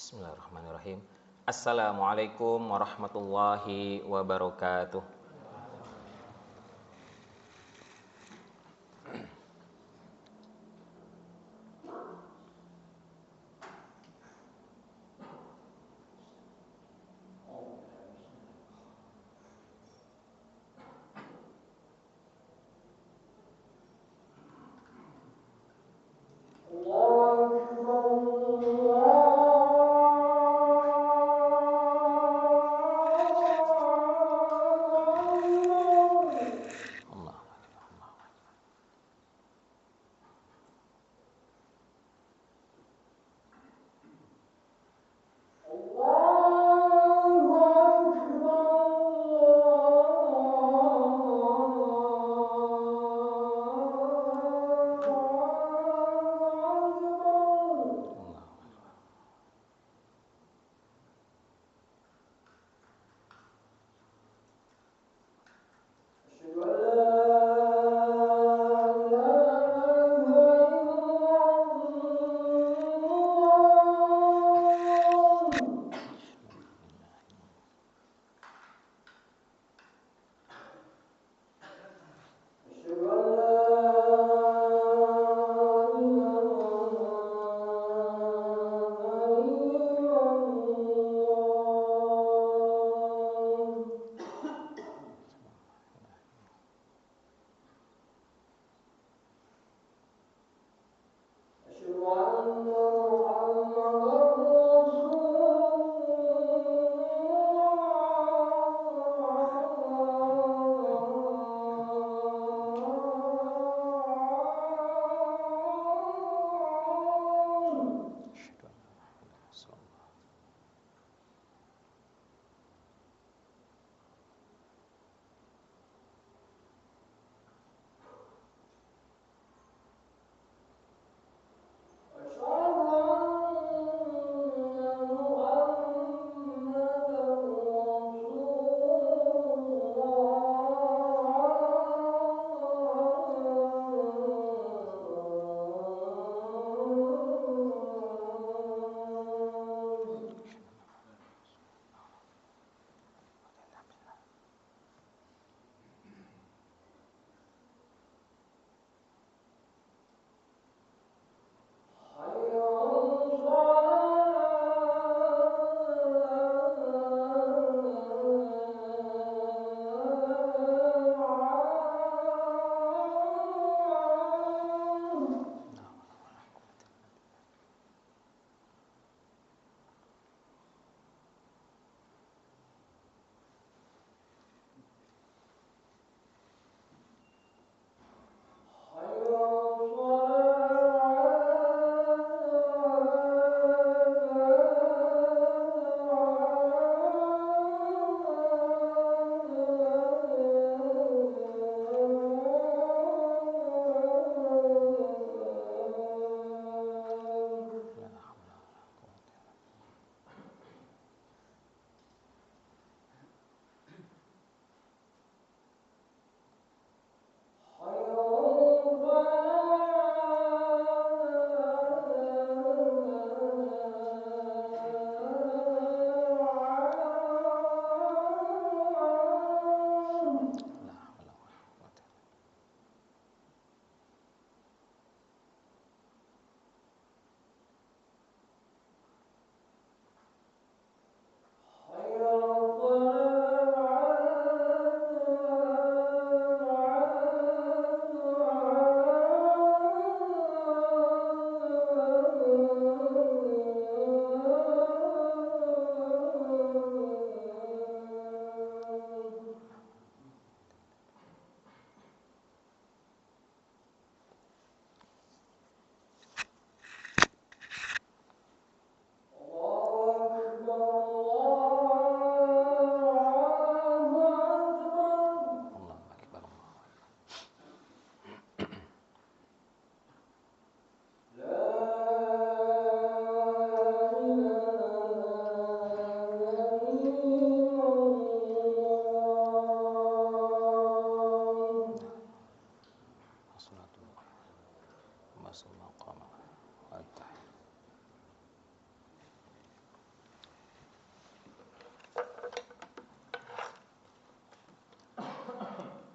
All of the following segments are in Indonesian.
Bismillahirrahmanirrahim. Assalamualaikum warahmatullahi wabarakatuh.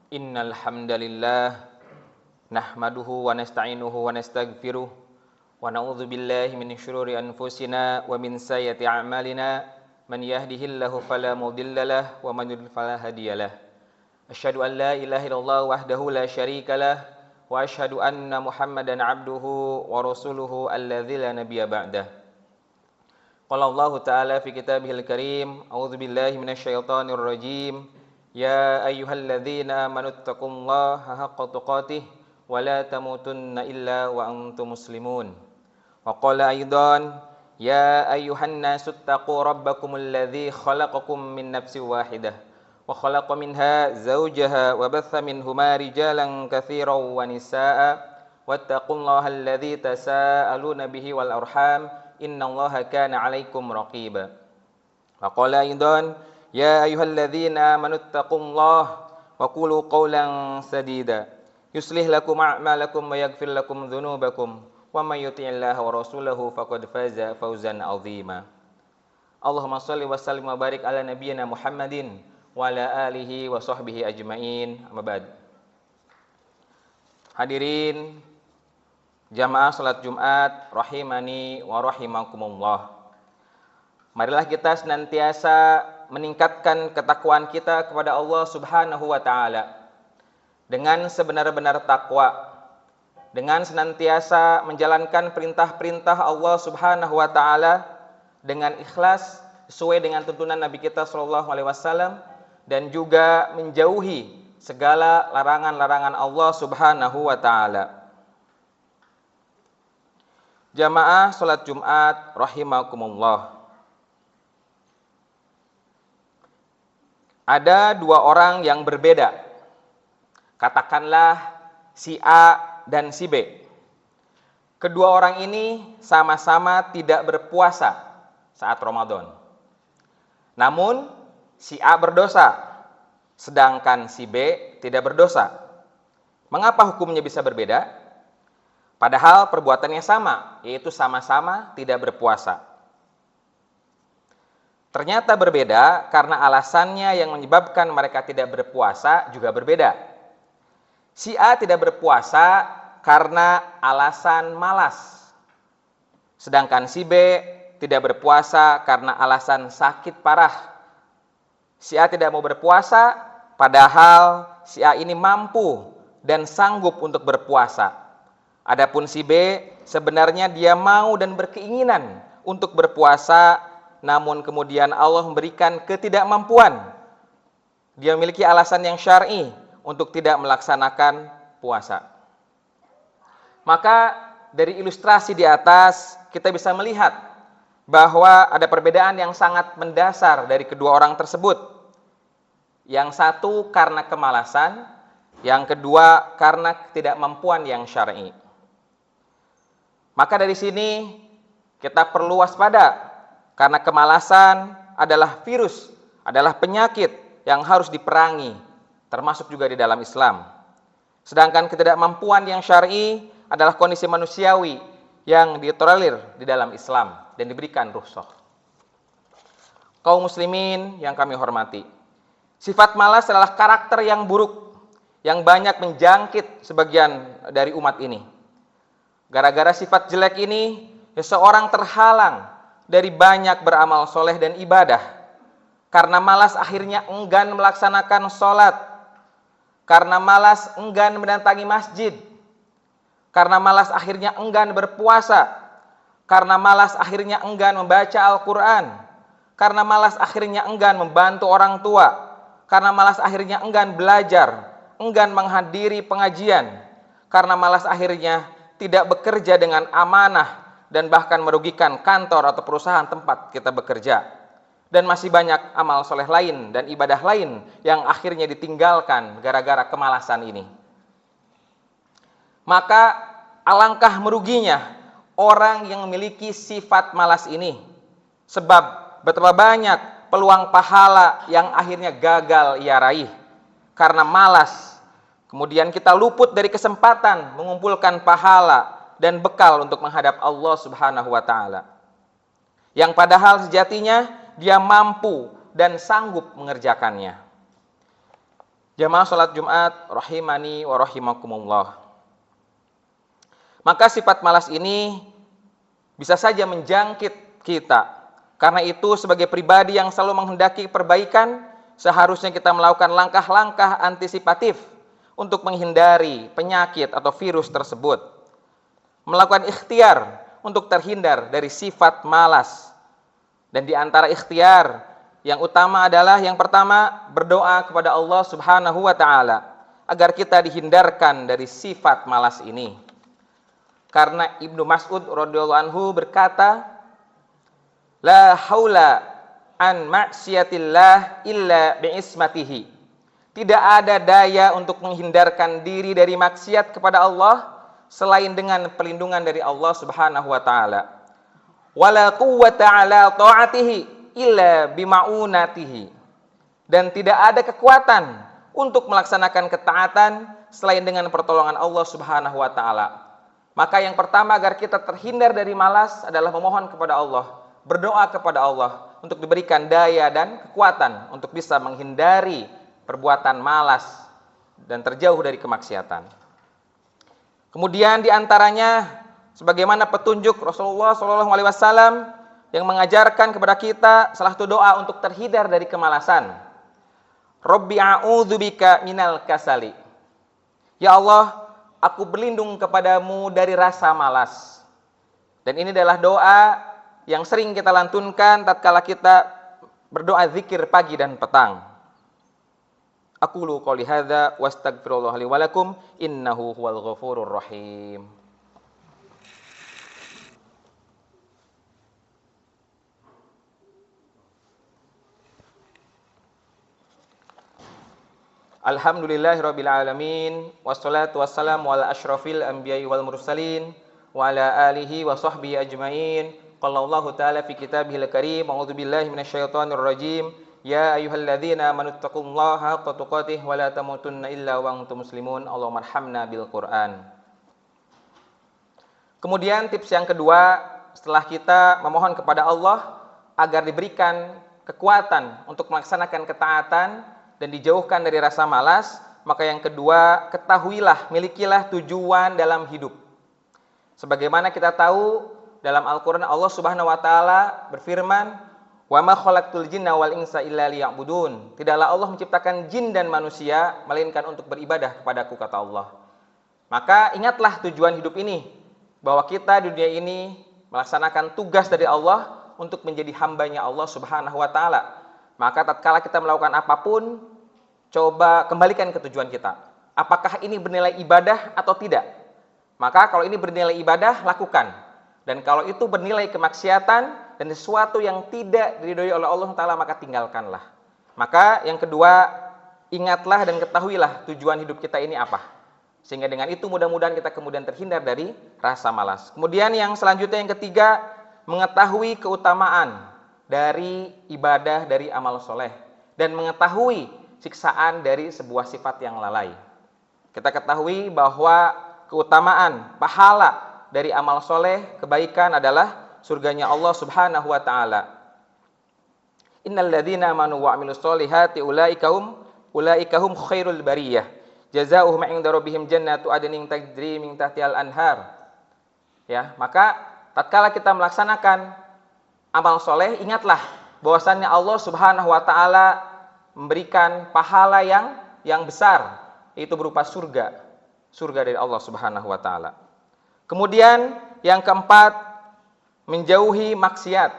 Innal hamdalillah nahmaduhu wa nasta'inuhu wa nastaghfiruh wa na'udzu billahi min syururi anfusina wa min sayyiati a'malina man yahdihillahu fala mudhillalah wa man yudlil fala hadiyalah. Asyhadu an la ilaha illallah wahdahu la syarikalah wa asyhadu anna Muhammadan 'abduhu wa rasuluhu alladzi la nabiyya ba'dah. Qala Allah ta'ala fi kitabihil karim, a'udzu billahi minasyaitonir rajim. Ya ayyuhalladzina amanu taqullaha haqqa tuqatih wa la tamutunna illa wa antum muslimun. Wa qala aidan ya ayyuhan nasu taqu rabbakumul ladzi khalaqakum min nafsin wahidah wa khalaqa minha zawjaha wa batha minhuma rijalan katsiran wa nisaa'a wattaqullaha alladzi tasaaluna bihi wal arham innallaha kana 'alaikum raqiba. Wa qala aidan ya ayyuhalladzina amanu taqullaha wa qulu qawlan sadida yuslih lakum a'malakum wa yaghfir lakum dzunubakum wa may yuti'illaha wa rasulahu faqad faza fawzan 'azima. Allahumma shalli wa sallim wa barik ala nabiyyina Muhammadin wa ala alihi wa sahbihi ajmain. Amma ba'd. Hadirin jamaah salat Jumat rahimani wa rahimakumullah. Marilah kita senantiasa meningkatkan ketakwaan kita kepada Allah Subhanahu wa taala dengan sebenar-benar takwa, dengan senantiasa menjalankan perintah-perintah Allah Subhanahu wa taala dengan ikhlas sesuai dengan tuntunan Nabi kita sallallahu alaihi wasallam dan juga menjauhi segala larangan-larangan Allah Subhanahu wa taala. Jamaah salat Jumat rahimakumullah. Ada dua orang yang berbeda. Katakanlah si A dan si B. Kedua orang ini sama-sama tidak berpuasa saat Ramadan. Namun si A berdosa, sedangkan si B tidak berdosa. Mengapa hukumnya bisa berbeda? Padahal perbuatannya sama, yaitu sama-sama tidak berpuasa. Ternyata berbeda karena alasannya yang menyebabkan mereka tidak berpuasa juga berbeda. Si A tidak berpuasa karena alasan malas. Sedangkan si B tidak berpuasa karena alasan sakit parah. Si A tidak mau berpuasa padahal si A ini mampu dan sanggup untuk berpuasa. Adapun si B sebenarnya dia mau dan berkeinginan untuk berpuasa, namun kemudian Allah memberikan ketidakmampuan. Dia memiliki alasan yang syar'i untuk tidak melaksanakan puasa. Maka dari ilustrasi di atas kita bisa melihat bahwa ada perbedaan yang sangat mendasar dari kedua orang tersebut. Yang satu karena kemalasan, yang kedua karena ketidakmampuan yang syar'i. Maka dari sini kita perlu waspada. Karena kemalasan adalah virus, adalah penyakit yang harus diperangi, termasuk juga di dalam Islam. Sedangkan ketidakmampuan yang syar'i adalah kondisi manusiawi yang ditolerir di dalam Islam dan diberikan rukhsah. Kaum muslimin yang kami hormati, sifat malas adalah karakter yang buruk yang banyak menjangkit sebagian dari umat ini. Gara-gara sifat jelek ini, seseorang terhalang dari banyak beramal soleh dan ibadah. Karena malas akhirnya enggan melaksanakan sholat. Karena malas enggan mendatangi masjid. Karena malas akhirnya enggan berpuasa. Karena malas akhirnya enggan membaca Al-Quran. Karena malas akhirnya enggan membantu orang tua. Karena malas akhirnya enggan belajar. Enggan menghadiri pengajian. Karena malas akhirnya tidak bekerja dengan amanah dan bahkan merugikan kantor atau perusahaan tempat kita bekerja. Dan masih banyak amal soleh lain dan ibadah lain yang akhirnya ditinggalkan gara-gara kemalasan ini. Maka alangkah meruginya orang yang memiliki sifat malas ini. Sebab betapa banyak peluang pahala yang akhirnya gagal ia raih karena malas. Kemudian kita luput dari kesempatan mengumpulkan pahala dan bekal untuk menghadap Allah Subhanahu wa taala. Yang padahal sejatinya dia mampu dan sanggup mengerjakannya. Jamaah salat Jumat rahimani wa rahimakumullah. Maka sifat malas ini bisa saja menjangkit kita. Karena itu sebagai pribadi yang selalu menghendaki perbaikan, seharusnya kita melakukan langkah-langkah antisipatif untuk menghindari penyakit atau virus tersebut. Melakukan ikhtiar untuk terhindar dari sifat malas. Dan di antara ikhtiar yang utama adalah yang pertama berdoa kepada Allah Subhanahu wa taala agar kita dihindarkan dari sifat malas ini. Karena Ibnu Mas'ud radhiyallahu anhu berkata, la haula an ma'siyatillah illa bi'ismatihi. Tidak ada daya untuk menghindarkan diri dari maksiat kepada Allah selain dengan perlindungan dari Allah Subhanahu wa taala. Wala quwwata 'ala ta'atihi illa bima'unatihi. Dan tidak ada kekuatan untuk melaksanakan ketaatan selain dengan pertolongan Allah Subhanahu wa taala. Maka yang pertama agar kita terhindar dari malas adalah memohon kepada Allah, berdoa kepada Allah untuk diberikan daya dan kekuatan untuk bisa menghindari perbuatan malas dan terjauh dari kemaksiatan. Kemudian di antaranya sebagaimana petunjuk Rasulullah SAW yang mengajarkan kepada kita salah satu doa untuk terhindar dari kemalasan. Rabbi a'udzubika minal kasali. Ya Allah, aku berlindung kepadamu dari rasa malas. Dan ini adalah doa yang sering kita lantunkan tatkala kita berdoa zikir pagi dan petang. Aqulu qouli hadza wastaghfirullah li wa lakum innahu huwal ghafurur rahim. Alhamdulillahirabbil alamin wassalatu wassalamu ala asyrafil anbiya'i wal mursalin wa ala alihi wa sahbihi ajmain. Qala Allah ta'ala fi kitabihil karim, a'udzu billahi minasyaitonir rajim. Ya ayyuhalladzina amanu taqullaha haqqa tuqatih wa la tamutunna illa wa antum muslimun. Allahumma arhamna bil Qur'an. Kemudian tips yang kedua, setelah kita memohon kepada Allah agar diberikan kekuatan untuk melaksanakan ketaatan dan dijauhkan dari rasa malas, maka yang kedua, ketahuilah, milikilah tujuan dalam hidup. Sebagaimana kita tahu dalam Al-Qur'an Allah Subhanahu wa taala berfirman, "Wa ma khalaqtul jinna wal insa illa liya'budun." Tidaklah Allah menciptakan jin dan manusia melainkan untuk beribadah kepadaku, kata Allah. Maka ingatlah tujuan hidup ini, bahwa kita di dunia ini melaksanakan tugas dari Allah untuk menjadi hambanya Allah Subhanahu wa taala. Maka tatkala kita melakukan apapun, coba kembalikan ke tujuan kita. Apakah ini bernilai ibadah atau tidak? Maka kalau ini bernilai ibadah, lakukan. Dan kalau itu bernilai kemaksiatan dan sesuatu yang tidak diridhoi oleh Allah Ta'ala, maka tinggalkanlah. Maka yang kedua, ingatlah dan ketahuilah tujuan hidup kita ini apa. Sehingga dengan itu mudah-mudahan kita kemudian terhindar dari rasa malas. Kemudian yang selanjutnya, yang ketiga, mengetahui keutamaan dari ibadah, dari amal soleh, dan mengetahui siksaan dari sebuah sifat yang lalai. Kita ketahui bahwa keutamaan pahala dari amal soleh, kebaikan adalah surganya Allah Subhanahu wa ta'ala. Innal ladzina amanu wa 'amilus solihati ulaika hum khairul bariyah. Jazaohum 'inda rabbihim jannatu adnin tajri min tahtihal anhar. Ya, maka tatkala kita melaksanakan amal soleh, ingatlah bahwasannya Allah Subhanahu wa ta'ala memberikan pahala yang besar, yaitu berupa surga dari Allah Subhanahu wa ta'ala. Kemudian yang keempat, menjauhi maksiat.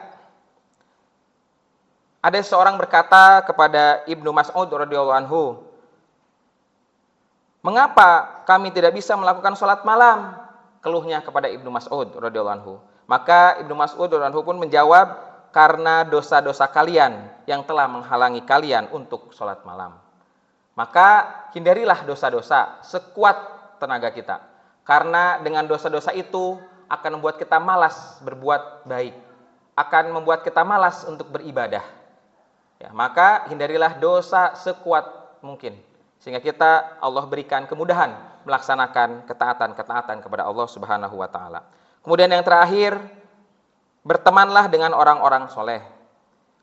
Ada seorang berkata kepada Ibnu Mas'ud radhiyallahu anhu, "Mengapa kami tidak bisa melakukan sholat malam?" Keluhnya kepada Ibnu Mas'ud radhiyallahu anhu. Maka Ibnu Mas'ud radhiyallahu anhu pun menjawab, karena dosa-dosa kalian yang telah menghalangi kalian untuk sholat malam. Maka hindarilah dosa-dosa sekuat tenaga kita. Karena dengan dosa-dosa itu akan membuat kita malas berbuat baik. Akan membuat kita malas untuk beribadah. Ya, maka hindarilah dosa sekuat mungkin. Sehingga kita, Allah berikan kemudahan melaksanakan ketaatan-ketaatan kepada Allah Subhanahu wa ta'ala. Kemudian yang terakhir, bertemanlah dengan orang-orang soleh.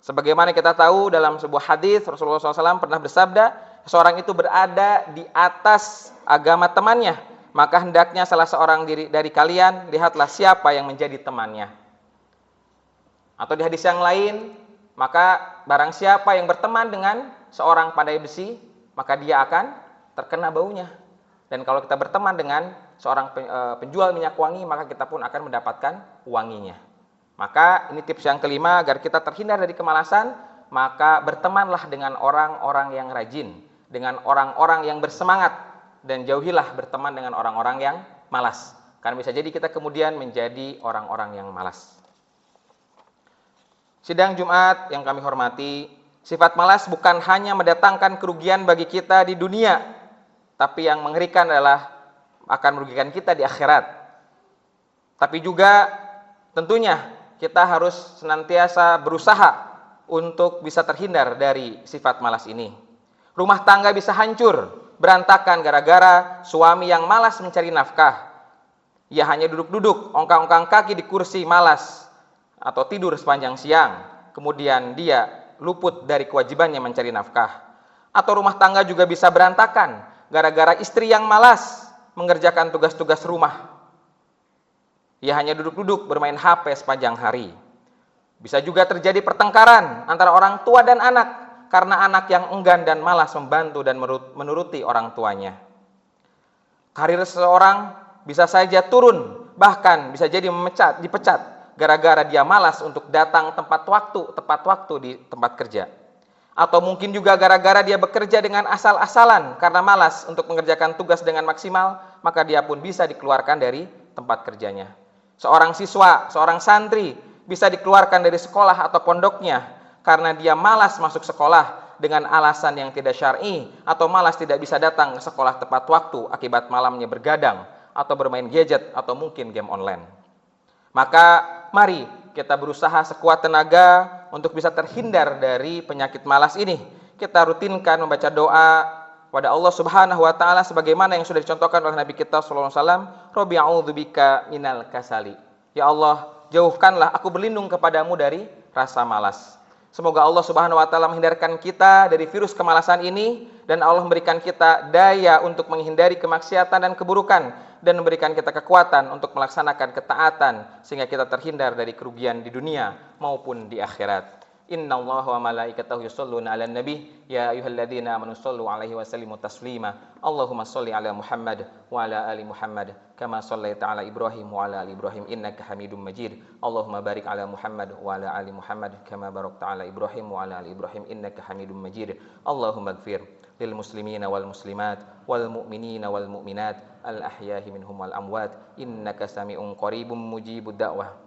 Sebagaimana kita tahu dalam sebuah hadis Rasulullah SAW pernah bersabda, seorang itu berada di atas agama temannya, maka hendaknya salah seorang dari kalian lihatlah siapa yang menjadi temannya. Atau di hadis yang lain, maka barang siapa yang berteman dengan seorang pandai besi, maka dia akan terkena baunya. Dan kalau kita berteman dengan seorang penjual minyak wangi, maka kita pun akan mendapatkan wanginya. Maka ini tips yang kelima, agar kita terhindar dari kemalasan, maka bertemanlah dengan orang-orang yang rajin, dengan orang-orang yang bersemangat, dan jauhilah berteman dengan orang-orang yang malas. Karena bisa jadi kita kemudian menjadi orang-orang yang malas. Sidang Jumat yang kami hormati, sifat malas bukan hanya mendatangkan kerugian bagi kita di dunia, tapi yang mengerikan adalah akan merugikan kita di akhirat. Tapi juga tentunya kita harus senantiasa berusaha untuk bisa terhindar dari sifat malas ini. Rumah tangga bisa hancur, berantakan gara-gara suami yang malas mencari nafkah. Ia hanya duduk-duduk, ongkang-ongkang kaki di kursi, malas, atau tidur sepanjang siang. Kemudian dia luput dari kewajibannya mencari nafkah. Atau rumah tangga juga bisa berantakan gara-gara istri yang malas mengerjakan tugas-tugas rumah. Ia hanya duduk-duduk bermain HP sepanjang hari. Bisa juga terjadi pertengkaran antara orang tua dan anak karena anak yang enggan dan malas membantu dan menuruti orang tuanya. Karir seseorang bisa saja turun, bahkan bisa jadi dipecat gara-gara dia malas untuk datang tepat waktu di tempat kerja. Atau mungkin juga gara-gara dia bekerja dengan asal-asalan karena malas untuk mengerjakan tugas dengan maksimal, maka dia pun bisa dikeluarkan dari tempat kerjanya. Seorang siswa, seorang santri bisa dikeluarkan dari sekolah atau pondoknya karena dia malas masuk sekolah dengan alasan yang tidak syar'i, atau malas tidak bisa datang ke sekolah tepat waktu akibat malamnya bergadang atau bermain gadget atau mungkin game online. Maka mari kita berusaha sekuat tenaga untuk bisa terhindar dari penyakit malas ini. Kita rutinkan membaca doa pada Allah Subhanahu wa taala sebagaimana yang sudah dicontohkan oleh Nabi kita sallallahu alaihi wasallam, Rabbi a'udzubika minal kasali. Ya Allah, jauhkanlah aku berlindung kepadamu dari rasa malas. Semoga Allah Subhanahu wa taala menghindarkan kita dari virus kemalasan ini, dan Allah memberikan kita daya untuk menghindari kemaksiatan dan keburukan, dan memberikan kita kekuatan untuk melaksanakan ketaatan sehingga kita terhindar dari kerugian di dunia maupun di akhirat. Innallaha wa malaikatahu yusholluna 'alan nabi ya ayyuhalladzina amanu shollu 'alaihi wa sallimu taslima. Allahumma sholli 'ala Muhammad wa 'ala ali Muhammad kama shallaita 'ala Ibrahim wa 'ala ali Ibrahim innaka Hamidum Majid. Allahumma barik 'ala Muhammad wa 'ala ali Muhammad kama barakta 'ala Ibrahim wa 'ala ali Ibrahim innaka Hamidum Majid. Allahumma ighfir lil muslimina wal muslimat wal mu'minina wal mu'minat al ahya'i minhum wal amwat innaka sami'un qaribun mujibud da'wah.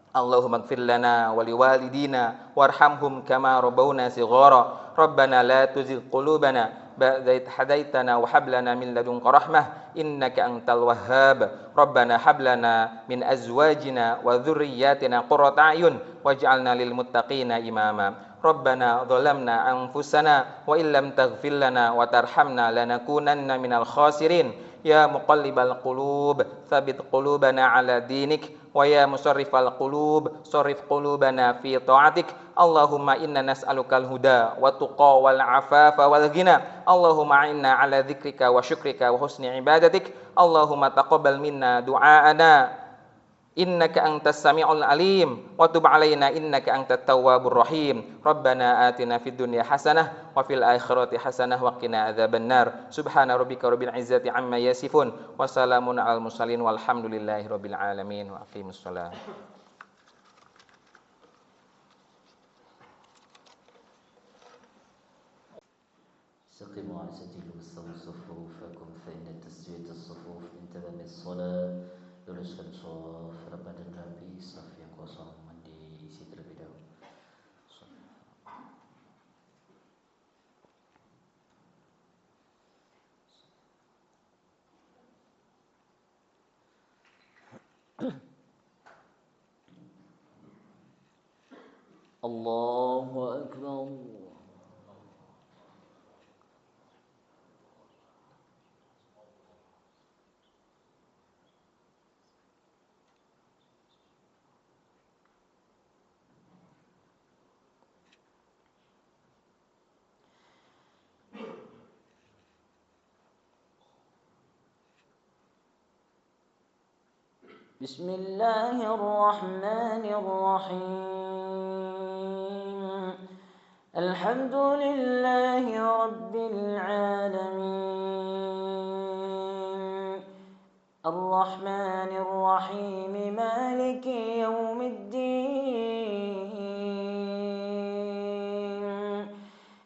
Allahumma ighfir lana wa liwalidina warhamhum kama rabbawna shighara. Rabbana la tuzigh qulubana ba'da idh hadaitana wa hab lana min ladunka rahmah innaka antal wahhab. Rabbana hab lana min azwajina wa dhurriyyatina qurrata a'yun waj'alna lil muttaqina imama. Rabbana dhalamna anfusana wa illam taghfir lana wa tarhamna lanakunanna minal khasirin. Ya muqallibal qulub tsabbit qulubana ala dinik wa ya musarrifal qulub sarrif qulubana fi ta'atik. Allahumma inna nas'alukal huda wa tuqa wal afafa wal ghina. Allahumma inna ala dzikrika wa syukrika wa husni ibadatik. Allahumma taqabbal minna du'aana innaka antas sami'ul alim wa tub 'alaina innaka antat tawwabur rahim. Rabbana atina fid dunya hasanah wa fil akhirati hasanah wa qina adzabannar. Subhana rabbika rabbil izzati amma yasifun wa salamun 'alal mursalin walhamdulillahi rabbil alamin. Wa aqimus shalah. استقيموا على سجل واستووا صفوفكم فإن تسوية الصفوف من تمام الصلاة. Luruskan shaf rapat dan rapi, saf yang kosong diisi terlebih dahulu. Allahu Akbar. بسم الله الرحمن الرحيم الحمد لله رب العالمين الرحمن الرحيم مالك يوم الدين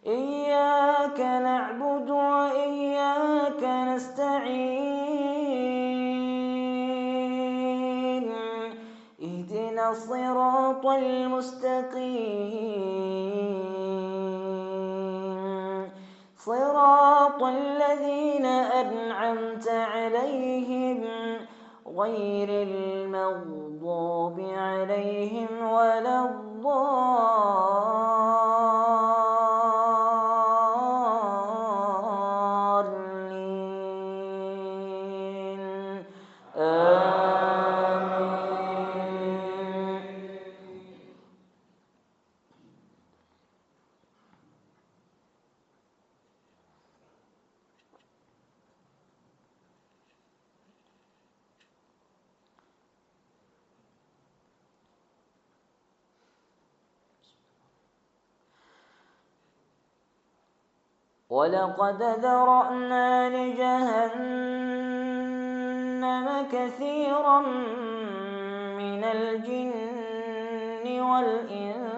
إياك نعبد وإياك نستعين اهدنا الصراط المستقيم صراط الذين أنعمت عليهم غير المغضوب عليهم ولا الضالين آمين. ولقد ذرأنا لجهنم كثيرا من الجن والإنس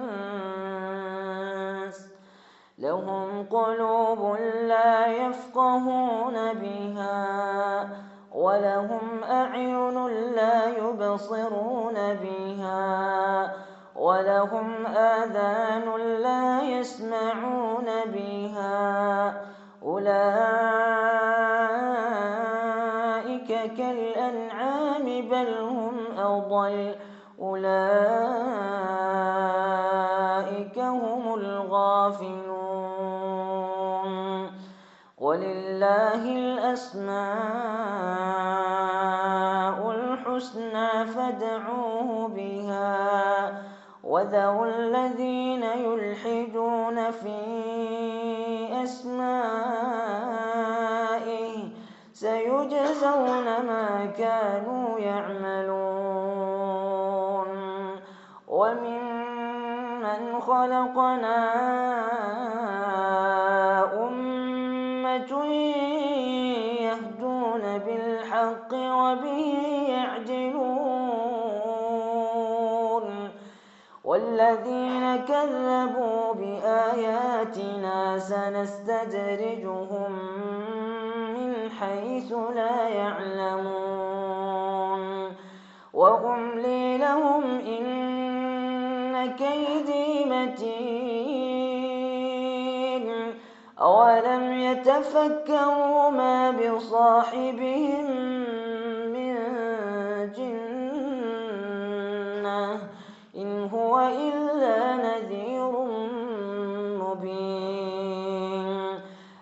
لهم قلوب لا يفقهون بها ولهم أعين لا يبصرون بها ولهم آذان لا يسمعون بها أولئك كالأنعام بل هم أضل أولئك هم الغافلون ولله الأسماء الحسنى فادعوه بها وذروا الذين يلحدون في أسمائه سيجزون ما كانوا يعملون وممن خلقنا أمة يهدون بالحق وبه يعدلون والذين كذبوا بآياتنا سنستدرجهم من حيث لا يعلمون وأملي لهم إن كيدي متين أولم يتفكروا ما بصاحبهم من جنة إن هو إلا نذير مبين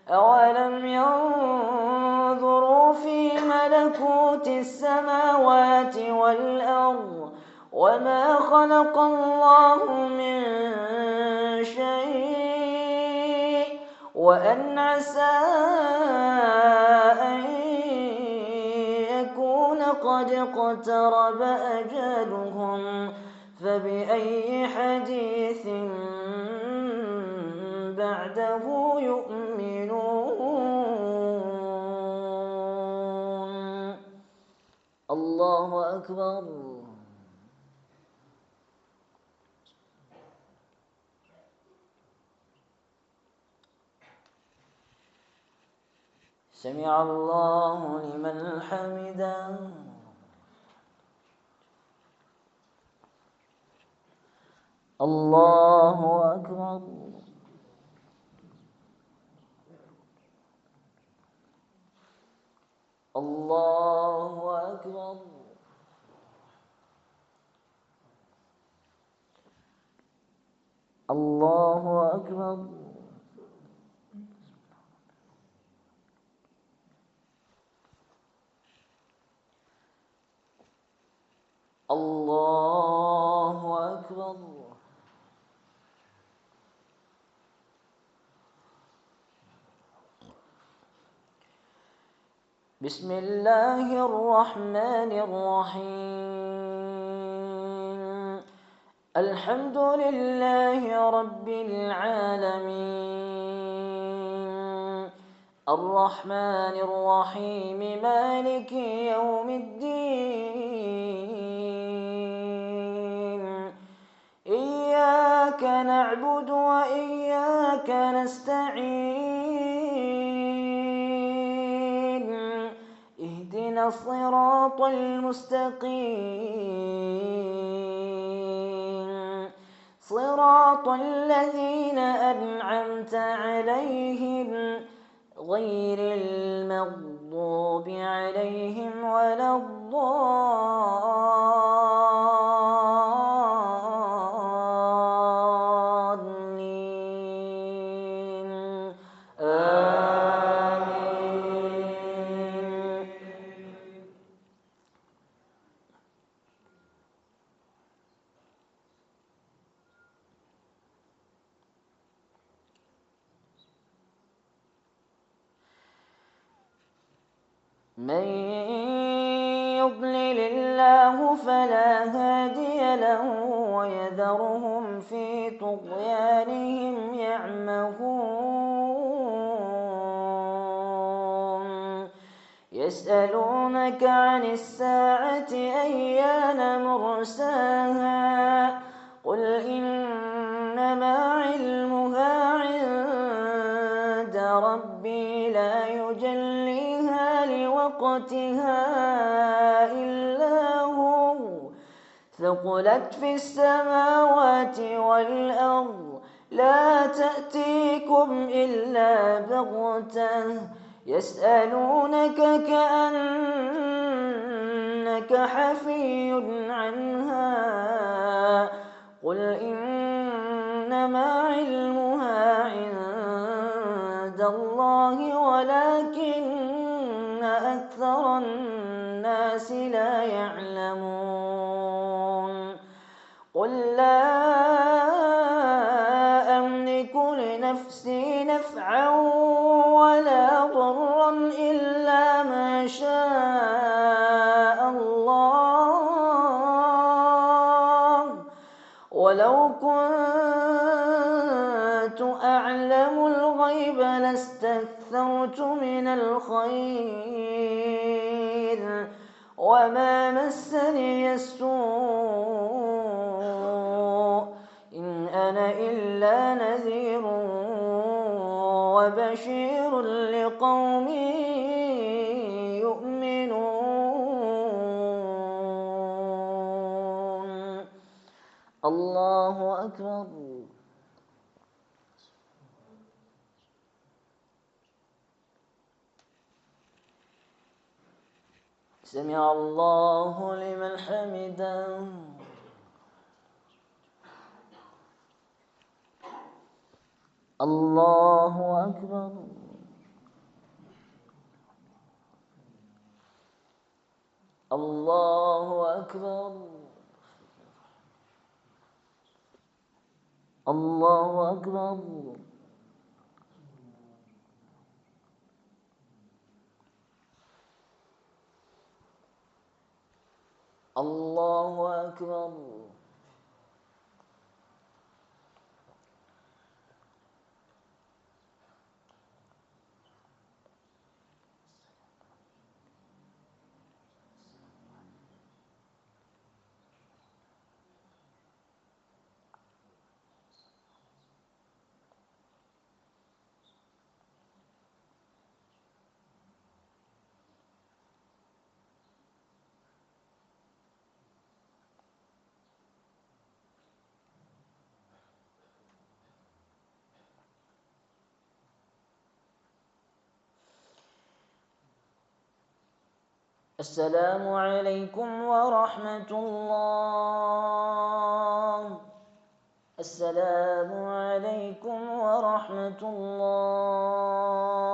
أولم ينظروا في ملكوت السماوات والأرض وما خلق الله من شيء وأن عسى أن يكون قد اقترب أجلهم فبأي حديث بعده يؤمنون الله أكبر سمع الله لمن حمده الله أكبر الله أكبر الله أكبر الله أكبر بسم الله الرحمن الرحيم الحمد لله رب العالمين الرحمن الرحيم مالك يوم الدين إياك نعبد وإياك نستعين اهدنا الصراط المستقيم صراط الذين أنعمت عليهم غير المغضوب عليهم ولا الضالين آمين. من يضلل الله فلا هادي له ويذرهم في طغيانهم يعمهون يسألونك عن الساعة أيان مرساها قل إنما علمها عند ربي لا يجليها لوقتها إلا هو ثقلت في السماوات والأرض لا تأتيكم إلا بغتة يسألونك كأنك حفي عنها قل إنما علمها عند الله ولكن أكثر الناس لا يعلمون قل لا أملك لنفسي نفعا ولا ضرا إلا ما شاء الله ولو كنت أعلم الغيب لاستكثرت من الخير وما مسني السوء إن أنا إلا نذير وبشير لقوم يؤمنون. الله أكبر. سمع الله لمن حمده. الله أكبر. الله أكبر. الله أكبر. الله أكبر. السلام عليكم ورحمة الله. السلام عليكم ورحمة الله.